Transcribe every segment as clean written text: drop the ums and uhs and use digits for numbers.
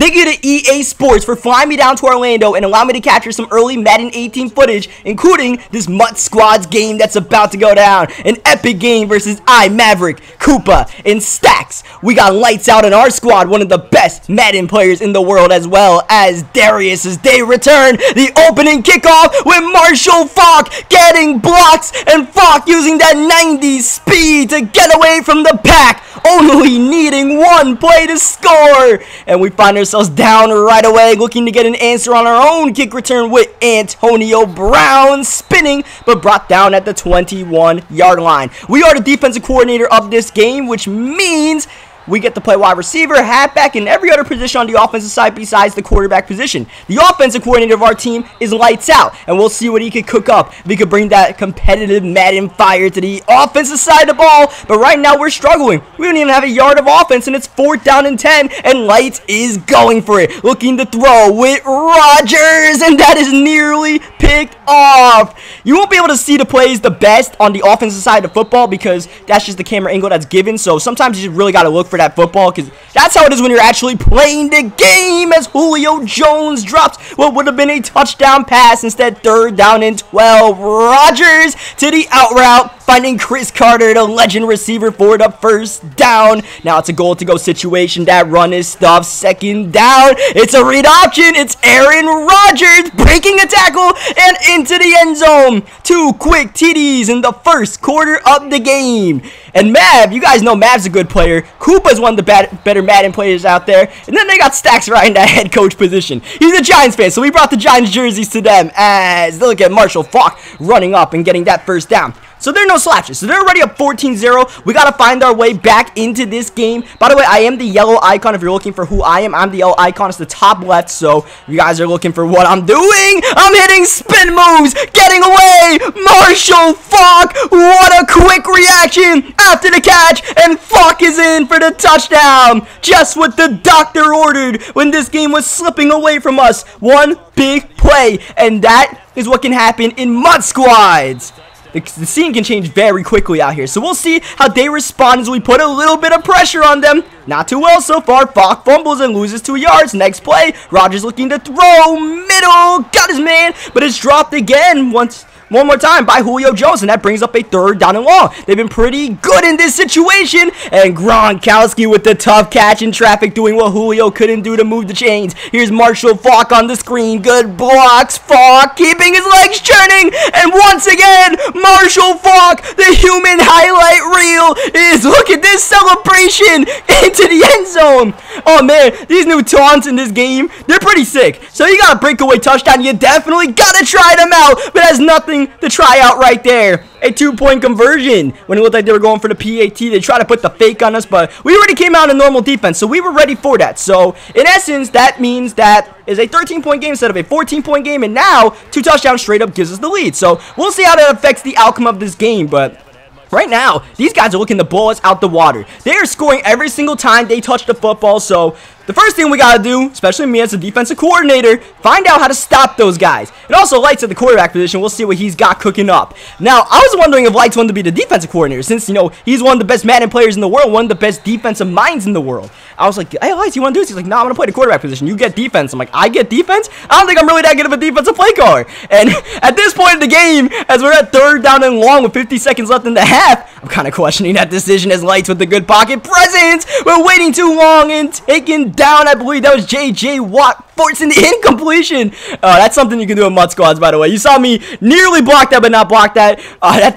Thank you to EA Sports for flying me down to Orlando and allowing me to capture some early Madden 18 footage, including this MUT Squads game that's about to go down. An epic game versus Maverick, Koopa, and Stacks. We got lights out in our squad, one of the best Madden players in the world, as well as Darius as they return. The opening kickoff with Marshall Faulk getting blocks and Faulk using that 90 speed to get away from the pack, only needing one play to score. And we find ourselves down right away, looking to get an answer on our own kick return with Antonio Brown spinning, but brought down at the 21-yard line. We are the defensive coordinator of this game, which means we get to play wide receiver, halfback, and every other position on the offensive side besides the quarterback position. The offensive coordinator of our team is lights out, and we'll see what he could cook up if he could bring that competitive Madden fire to the offensive side of the ball. But right now we're struggling. We don't even have a yard of offense, and it's 4th down and 10, and Lights is going for it, looking to throw with Rodgers, and that is nearly picked off. You won't be able to see the plays the best on the offensive side of football because that's just the camera angle that's given, so sometimes you just really got to look for that football, because that's how it is when you're actually playing the game, as Julio Jones drops what would have been a touchdown pass, instead 3rd down and 12. Rodgers to the out route, finding Chris Carter, the legend receiver, for the 1st down. Now it's a goal-to-go situation. That run is stuffed. 2nd down. It's a read option. It's Aaron Rodgers breaking a tackle and into the end zone. 2 quick TDs in the 1st quarter of the game. And Mav, you guys know Mav's a good player. Koopa's one of the better Madden players out there. And then they got Stacks right in that head coach position. He's a Giants fan, so we brought the Giants jerseys to them as they look at Marshall Faulk running up and getting that 1st down. So there are no slouches. So they're already up 14-0. We got to find our way back into this game. By the way, I am the yellow icon. If you're looking for who I am, I'm the yellow icon. It's the top left. So if you guys are looking for what I'm doing, I'm hitting spin moves, getting away. Marshall Faulk, what a quick reaction after the catch. And Faulk is in for the touchdown. Just what the doctor ordered when this game was slipping away from us. One big play. And that is what can happen in MUT Squads. The scene can change very quickly out here, so we'll see how they respond as we put a little bit of pressure on them. Not too well so far. Faulk fumbles and loses 2 yards. Next play, Rodgers looking to throw, middle, got his man, but it's dropped again one more time by Julio Jones, and that brings up a 3rd down and long. They've been pretty good in this situation, and Gronkowski with the tough catch in traffic, doing what Julio couldn't do to move the chains. Here's Marshall Faulk on the screen. Good blocks. Faulk keeping his legs churning, and once again, Marshall Faulk, the human highlight reel, is, look at this celebration into the end zone. Oh man, these new taunts in this game, they're pretty sick. So you got a breakaway touchdown. You definitely got to try them out, but has nothing to try out right there. A 2-point conversion when it looked like they were going for the PAT. They tried to put the fake on us, but we already came out in normal defense, so we were ready for that. So in essence, that means that is a 13-point game instead of a 14-point game, and now 2 touchdowns straight up gives us the lead. So we'll see how that affects the outcome of this game, but right now, these guys are looking to blow us out the water. They are scoring every single time they touch the football, so the first thing we got to do, especially me as a defensive coordinator, find out how to stop those guys. And also, Lights at the quarterback position, we'll see what he's got cooking up. Now, I was wondering if Lights wanted to be the defensive coordinator, since, you know, he's one of the best Madden players in the world, one of the best defensive minds in the world. I was like, hey, Lights, you want to do this? He's like, no, I'm going to play the quarterback position. You get defense. I'm like, I get defense? I don't think I'm really that good of a defensive play caller. And at this point in the game, as we're at 3rd down and long with 50 seconds left in the half, I'm kind of questioning that decision, as Lights with the good pocket presence. We're waiting too long and taking down, I believe that was J.J. Watt, forcing the incompletion. That's something you can do in MUT Squads, by the way. You saw me nearly block that, but not block that.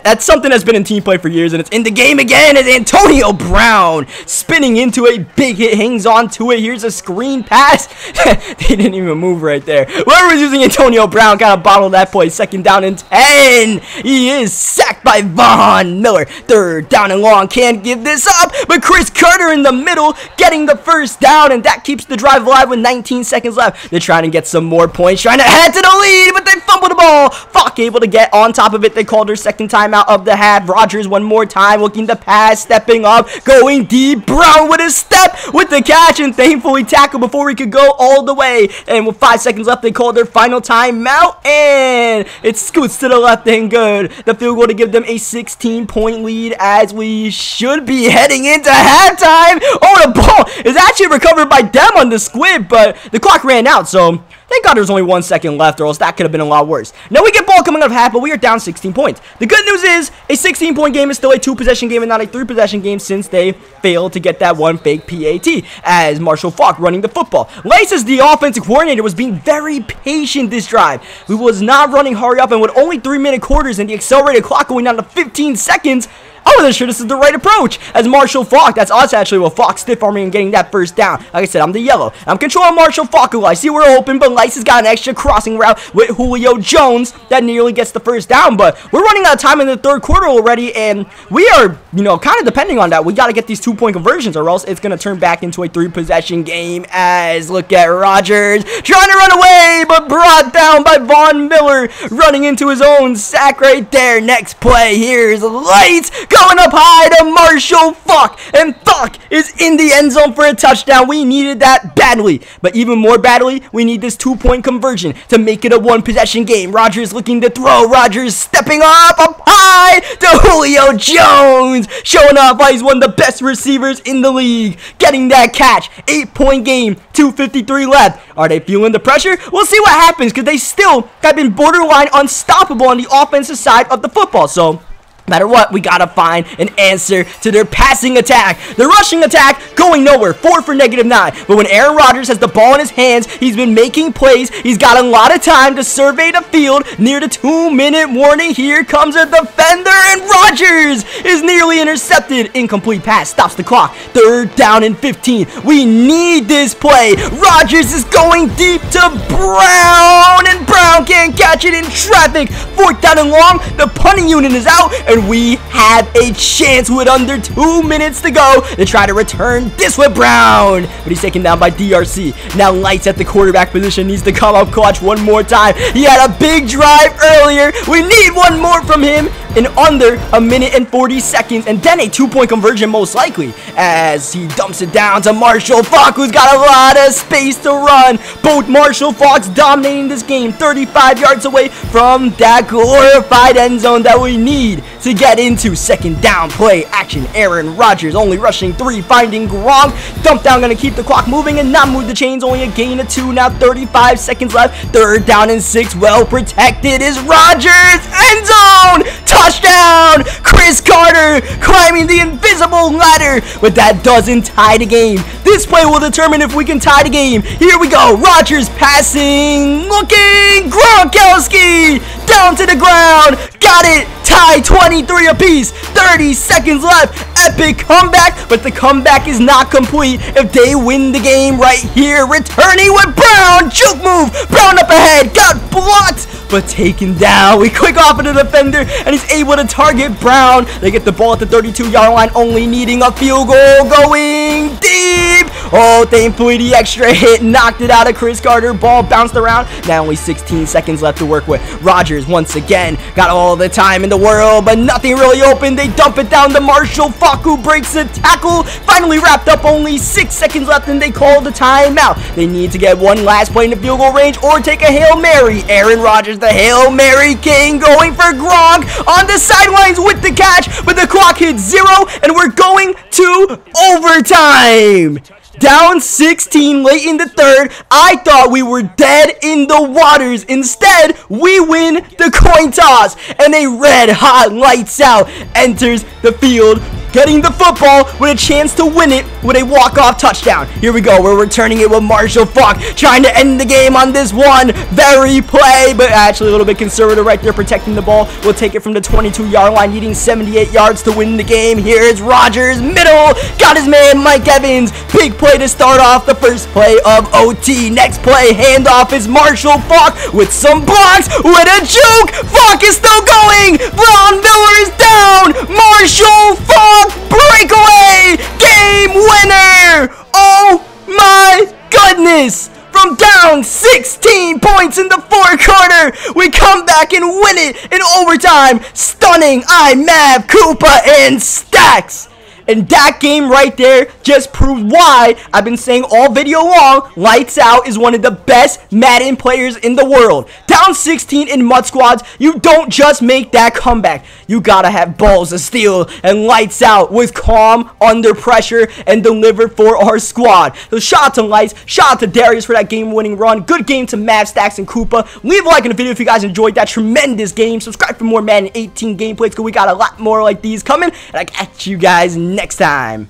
That's something that's been in team play for years, and it's in the game again as Antonio Brown spinning into a big hit, hangs on to it. Here's a screen pass. They didn't even move right there. Whoever was using Antonio Brown kind of bottled that play. 2nd down and 10. He is sacked by Von Miller. 3rd down and long. Can't give this up, but Chris Carter in the middle getting the 1st down, and that keeps the drive alive with 19 seconds left. They're trying to get some more points, trying to add to the lead, but they fumble fumble the ball. Falk able to get on top of it. They called their second timeout of the half. Rodgers one more time looking to pass, stepping up, going deep. Brown with a step with the catch, and thankfully tackled before we could go all the way. And with 5 seconds left, they called their final timeout, and it scoots to the left and good. The field goal to give them a 16-point lead as we should be heading into halftime. Oh, the ball is actually recovered by them on the squib, but the clock ran out, so thank God there's only 1 second left, or else that could have been a lot worse. Now we get ball coming out of half, but we are down 16 points. The good news is a 16-point game is still a 2-possession game and not a 3-possession game, since they failed to get that one fake PAT as Marshall Falk running the football. Lace, as the offensive coordinator, was being very patient this drive. We was not running hurry up, and with only 3-minute quarters and the accelerated clock going down to 15 seconds, I wasn't sure this is the right approach. As Marshall Falk, that's us actually, with Falk stiff arming and getting that first down. Like I said, I'm the yellow. I'm controlling Marshall Falk. I see we're open, but Lice has got an extra crossing route with Julio Jones that nearly gets the first down. But we're running out of time in the third quarter already, and we are, kind of depending on that. We got to get these 2-point conversions, or else it's going to turn back into a 3-possession game. As look at Rodgers trying to run away, but brought down by Von Miller, running into his own sack right there. Next play, here's Lights going up high to Marshall Falk, and Falk is in the end zone for a touchdown. We needed that badly, but even more badly, we need this 2-point conversion to make it a 1-possession game. Rodgers looking to throw. Rodgers stepping up high to Julio Jones, showing off why he's one of the best receivers in the league, getting that catch. 8-point game, 2:53 left. Are they feeling the pressure? We'll see what happens, because they still have been borderline unstoppable on the offensive side of the football. So no matter what, we gotta find an answer to their passing attack. The rushing attack going nowhere. 4 for -9. But when Aaron Rodgers has the ball in his hands, he's been making plays. He's got a lot of time to survey the field. Near the 2-minute warning, here comes a defender, and Rodgers is nearly intercepted. Incomplete pass stops the clock. 3rd down and 15. We need this play. Rodgers is going deep to Brown, and Brown can't catch it in traffic. 4th down and long. The punting unit is out, and we have a chance with under 2 minutes to go to try to return this with Brown. But he's taken down by DRC. Now Lights at the quarterback position needs to come up clutch one more time. He had a big drive earlier. We need one more from him in under 1 minute and 40 seconds. And then a 2-point conversion most likely, as he dumps it down to Marshall Falk, who's got a lot of space to run. Both Marshall Falks dominating this game, 35 yards away from that glorified end zone that we need to get into. 2nd down play action. Aaron Rodgers only rushing 3, finding Gronk. Dump down, gonna keep the clock moving and not move the chains. Only a gain of 2. Now 35 seconds left. 3rd down and 6. Well protected is Rodgers. End zone. Touchdown. Chris Carter climbing the invisible ladder, but that doesn't tie the game. This play will determine if we can tie the game. Here we go. Rodgers passing, looking, Gronkowski down to the ground. Got it. Tie 23 apiece. 30 seconds left. Epic comeback, but the comeback is not complete if they win the game right here. Returning with Brown. Juke move. Brown up ahead. Got blocked, but taken down. We quick off of the defender, and he's able to target Brown. They get the ball at the 32-yard line, only needing a field goal. Going deep. Oh, thankfully the extra hit knocked it out of Chris Carter. Ball bounced around. Now only 16 seconds left to work with. Rodgers once again got all the time in the world, but nothing really open. They dump it down to Marshall Falk, who breaks the tackle. Finally wrapped up. Only 6 seconds left, and they call the timeout. They need to get one last play in the field goal range or take a Hail Mary. Aaron Rodgers, the Hail Mary king, going for Gronk on the sidelines with the catch, but the clock hits 0, and we're going to overtime. Down 16 late in the 3rd. I thought we were dead in the waters. Instead, we win the coin toss, and a red-hot Lights Out enters the field, getting the football with a chance to win it with a walk-off touchdown. Here we go. We're returning it with Marshall Falk, trying to end the game on this one very play, but actually a little bit conservative right there, protecting the ball. We'll take it from the 22-yard line, needing 78 yards to win the game. Here's Rodgers, middle, got his man Mike Evans. Big play to start off the first play of OT. Next play, handoff is Marshall Falk with some blocks, with a juke. Falk is still going. Von Miller is down. Marshall Falk, breakaway, game winner. Oh my goodness. From down 16 points in the fourth quarter, we come back and win it in overtime. Stunning Mav, Koopa, and Stacks. And that game right there just proved why I've been saying all video long, Lights Out is one of the best Madden players in the world. Down 16 in MUT Squads, you don't just make that comeback. You gotta have balls of steel, and Lights Out was calm under pressure and delivered for our squad. So shout out to Lights, shout out to Darius for that game-winning run. Good game to Mav, Stacks, and Koopa. Leave a like in the video if you guys enjoyed that tremendous game. Subscribe for more Madden 18 gameplays because we got a lot more like these coming, and I catch you guys next time.